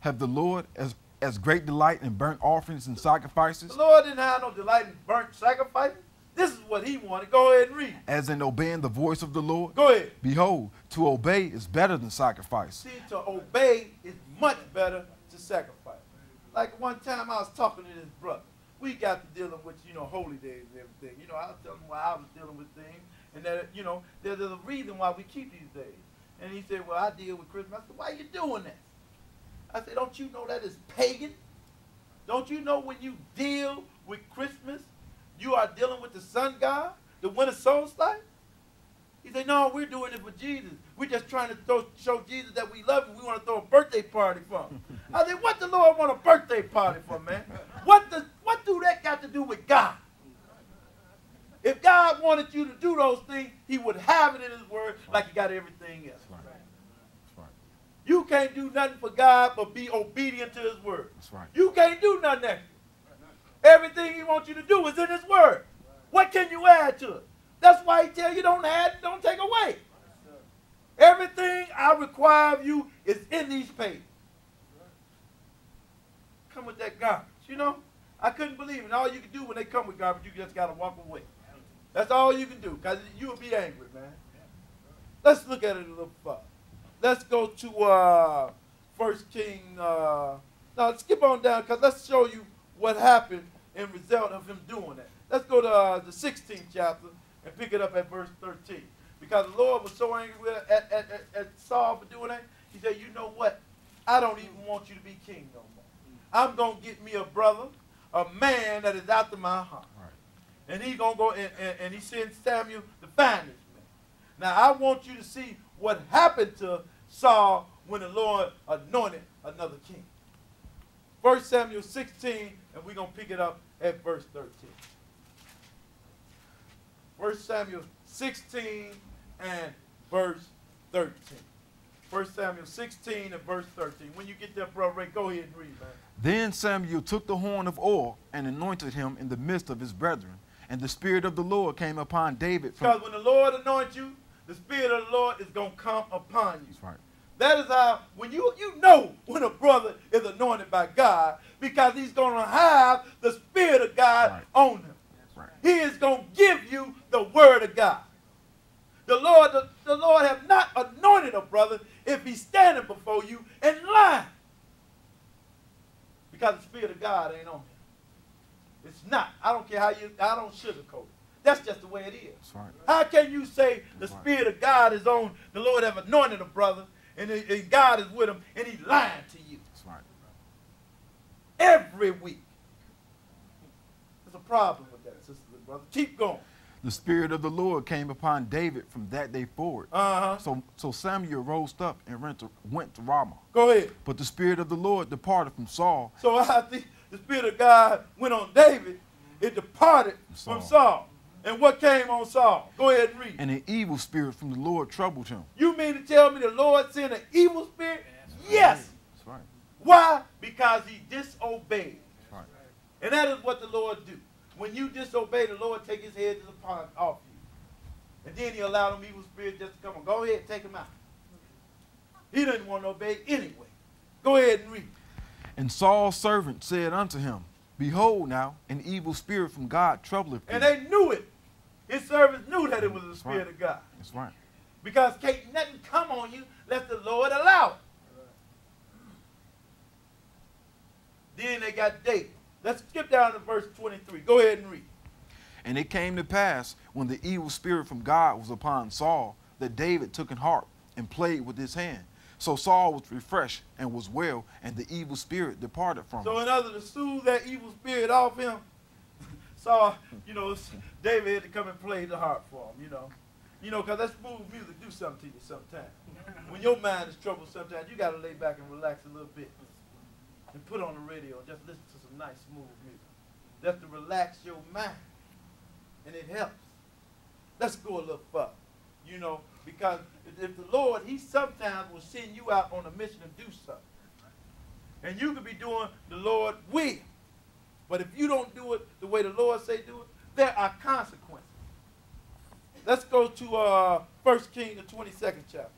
Have the Lord as great delight in burnt offerings and sacrifices? The Lord didn't have no delight in burnt sacrifices. This is what he wanted. Go ahead and read. As in obeying the voice of the Lord? Go ahead. Behold, to obey is better than sacrifice. See, to obey is much better to sacrifice. Like one time I was talking to this brother. We got to dealing with, holy days and everything. I was telling him why I was dealing with things. And that, there's a reason why we keep these days. And he said, well, I deal with Christmas. I said, why are you doing that? I said, don't you know that is pagan? Don't you know when you deal with Christmas, you are dealing with the sun god, the winter solstice? He said, no, we're doing it for Jesus. We're just trying to show Jesus that we love him. We want to throw a birthday party for him. I said, what the Lord want a birthday party for, man? What do that got to do with God? If God wanted you to do those things, he would have it in his word like he got everything else. That's right. That's right. You can't do nothing for God but be obedient to his word. That's right. You can't do nothing extra. Everything he wants you to do is in his word. What can you add to it? That's why he tells you don't add, don't take away. Everything I require of you is in these pages. Come with that garbage, I couldn't believe it. And all you can do when they come with garbage, you just got to walk away. That's all you can do, because you will be angry, man. Let's look at it a little further. Let's go to 1 King. Now, skip on down, because let's show you what happened in result of him doing that. Let's go to the 16th chapter and pick it up at verse 13. Because the Lord was so angry at Saul for doing that, he said, you know what? I don't even want you to be king no more. I'm going to get me a brother, a man that is after my heart. Right. And he's going to go and he sends Samuel to find this man. Now, I want you to see what happened to Saul when the Lord anointed another king. 1 Samuel 16, and we're going to pick it up at verse 13. 1 Samuel 16 and verse 13. 1 Samuel 16 and verse 13. When you get there, Brother Ray, go ahead and read, man. Then Samuel took the horn of oil and anointed him in the midst of his brethren. And the Spirit of the Lord came upon David. Because when the Lord anoints you, the Spirit of the Lord is going to come upon you. That's right. That is how, when you know when a brother is anointed by God, because he's going to have the Spirit of God on him. Right. He is going to give you the word of God. The Lord have not anointed a brother if he's standing before you and lying. Because the Spirit of God ain't on him. It's not. I don't care how I don't sugarcoat it. That's just the way it is. That's right. How can you say the Spirit of God is on, the Lord have anointed a brother, and God is with him, and he's lying to you? That's right. Every week. There's a problem with that, sister and brother. Keep going. The Spirit of the Lord came upon David from that day forward. So Samuel rose up and went to Ramah. Go ahead. But the Spirit of the Lord departed from Saul. So I think the Spirit of God went on David. It departed from Saul. And what came on Saul? Go ahead and read. And an evil spirit from the Lord troubled him. You mean to tell me the Lord sent an evil spirit? Yes. That's right. Why? Because he disobeyed. That's right. And that is what the Lord do. When you disobey, the Lord take his head off you. And then he allowed them evil spirits just to come on. Go ahead, take him out. He didn't want to obey anyway. Go ahead and read. And Saul's servant said unto him, Behold now, an evil spirit from God troubleth thee. And they knew it. His servants knew that it was the Spirit of God. That's right. Because can't nothing come on you unless the Lord allow it. Then they got David. Let's skip down to verse 23. Go ahead and read. And it came to pass, when the evil spirit from God was upon Saul, that David took an harp and played with his hand. So Saul was refreshed and was well, and the evil spirit departed from him. So in order to soothe that evil spirit off him, Saul, David had to come and play the harp for him, because that smooth music do something to you sometimes. When your mind is troubled sometimes, you got to lay back and relax a little bit and put on the radio and just listen to some nice smooth music. That's to relax your mind, and it helps. Let's go a little further, because if the Lord, he sometimes will send you out on a mission to do something. And you could be doing the Lord will. But if you don't do it the way the Lord say do it, there are consequences. Let's go to 1 King, the 22nd chapter.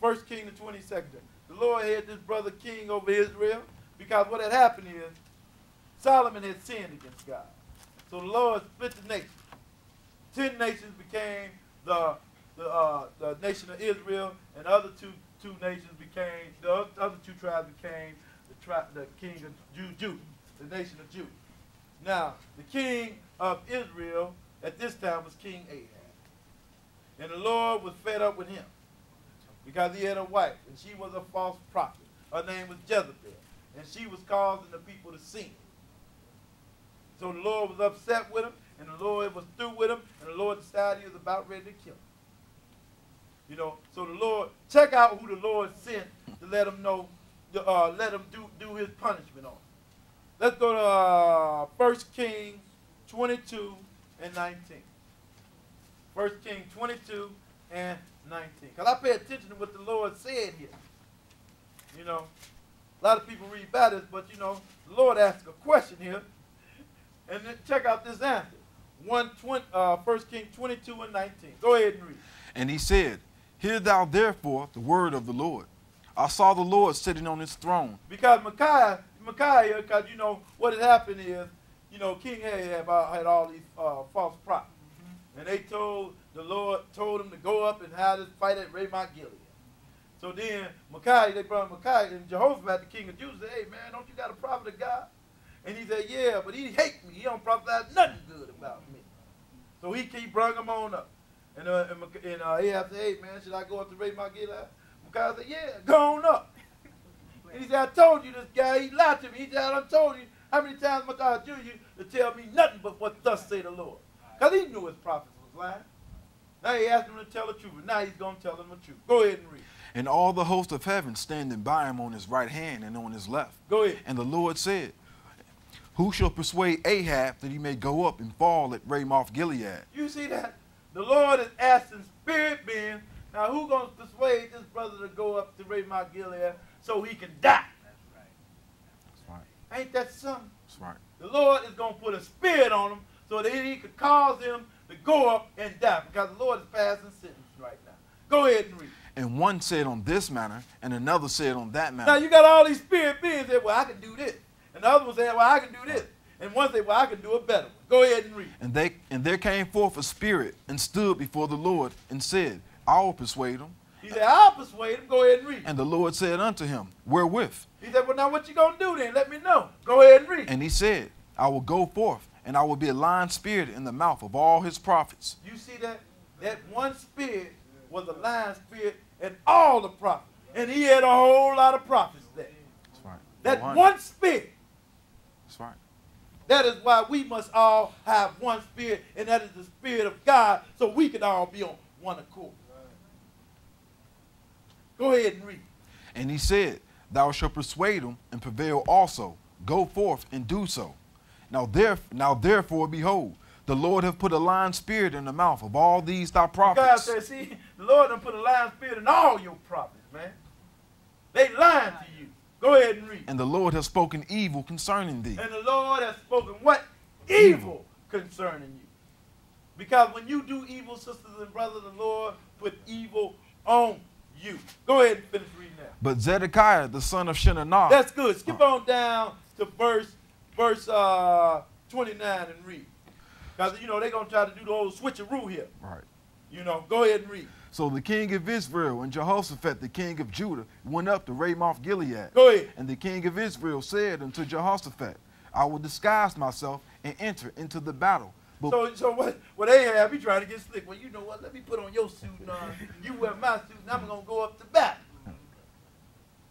1 King, the 22nd chapter. The Lord had this brother king over Israel, because what had happened is Solomon had sinned against God. So the Lord split the nation. 10 nations became the nation of Israel, and the other two nations became, the other two tribes became the king of Judah, the nation of Judah. Now, the king of Israel at this time was King Ahab. And the Lord was fed up with him because he had a wife, and she was a false prophet. Her name was Jezebel, and she was causing the people to sin. So the Lord was upset with him, and the Lord was through with him, and the Lord decided he was about ready to kill him. You know, so the Lord, check out who the Lord sent to let him know, let him do his punishment on him. Let's go to 1 Kings 22 and 19. 1 Kings 22 and 19. Because I pay attention to what the Lord said here. You know, a lot of people read about this, but, you know, the Lord asked a question here. And then check out this answer. 1 Kings 22 and 19. Go ahead and read. And he said, Hear thou therefore the word of the Lord. I saw the Lord sitting on his throne. Because Micaiah, because, you know, what had happened is, you know, King Ahab had all these false prophets. And they told, the Lord told him to go up and have this fight at Ramoth Gilead. So then Micaiah, they brought Micaiah, and Jehoshaphat, the king of Judah, said, hey, man, don't you got a prophet of God? And he said, yeah, but he hate me. He don't prophesy nothing good about me. So he brought him on up. And Ahab said, hey, man, should I go up to Ramoth Gilead? Micaiah said, yeah, go on up. And he said, I told you this guy, he lied to me. He said, I done told you how many times must I do you to tell me nothing but what thus say the Lord. Because he knew his prophets was lying. Now he asked him to tell the truth, and now he's going to tell them the truth. Go ahead and read. And all the host of heaven standing by him on his right hand and on his left. Go ahead. And the Lord said, Who shall persuade Ahab that he may go up and fall at Ramoth Gilead? You see that? The Lord is asking spirit beings, now who's going to persuade this brother to go up to Ramoth Gilead so he can die? That's right. Ain't that something? That's right. The Lord is going to put a spirit on him so that he could cause him to go up and die, because the Lord is passing sentence right now. Go ahead and read. And one said on this manner, and another said on that manner. Now you got all these spirit beings that, well, I can do this. And the other one said, well, I can do this. And one said, well, I can do a better one. Go ahead and read. And there came forth a spirit and stood before the Lord and said, I will persuade him. He said, I'll persuade him. Go ahead and read. And the Lord said unto him, Wherewith? He said, well, now what you going to do then? Let me know. Go ahead and read. And he said, I will go forth, and I will be a lying spirit in the mouth of all his prophets. You see that? That one spirit was a lying spirit in all the prophets. And he had a whole lot of prophets there. That's right. That one spirit. That's right. That is why we must all have one spirit, and that is the Spirit of God, so we can all be on one accord. Go ahead and read. And he said, Thou shalt persuade him and prevail also. Go forth and do so. Now therefore, behold, the Lord hath put a lying spirit in the mouth of all these thy prophets. God said, see, the Lord done put a lying spirit in all your prophets, man. They lying to you. Go ahead and read. And the Lord has spoken evil concerning thee. And the Lord has spoken what? Evil concerning you. Because when you do evil, sisters and brothers, the Lord put evil on you. Go ahead and finish reading that. But Zedekiah, the son of Shinanah. That's good. Skip on down to verse 29 and read. Because, you know, they're going to try to do the old switcheroo here. Right. You know, go ahead and read. So the king of Israel and Jehoshaphat, the king of Judah, went up to Ramoth Gilead. Go ahead. And the king of Israel said unto Jehoshaphat, I will disguise myself and enter into the battle. But So what Ahab, he trying to get slick. Well, you know what? Let me put on your suit and you wear my suit, and I'm going to go up to battle.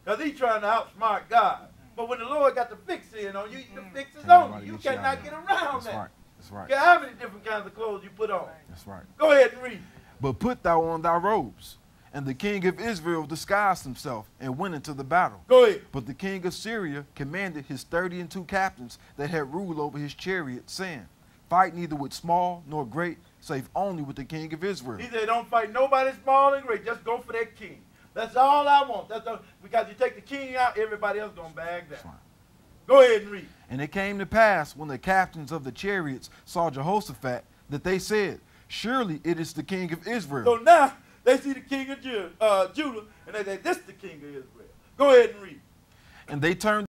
Because he's trying to outsmart God. But when the Lord got the fix in on you, the fix is on you. You cannot get around that. Right. That's right. Care how many different kinds of clothes you put on. That's right. Go ahead and read. But put thou on thy robes. And the king of Israel disguised himself and went into the battle. Go ahead. But the king of Syria commanded his 32 captains that had rule over his chariot, saying, Fight neither with small nor great, save only with the king of Israel. He said, don't fight nobody small and great. Just go for that king. That's all I want. Because you take the king out, everybody else going to bag down. Go ahead and read. And it came to pass, when the captains of the chariots saw Jehoshaphat, that they said, Surely it is the king of Israel. So now they see the king of Judah, and they say, this is the king of Israel. Go ahead and read. And they turned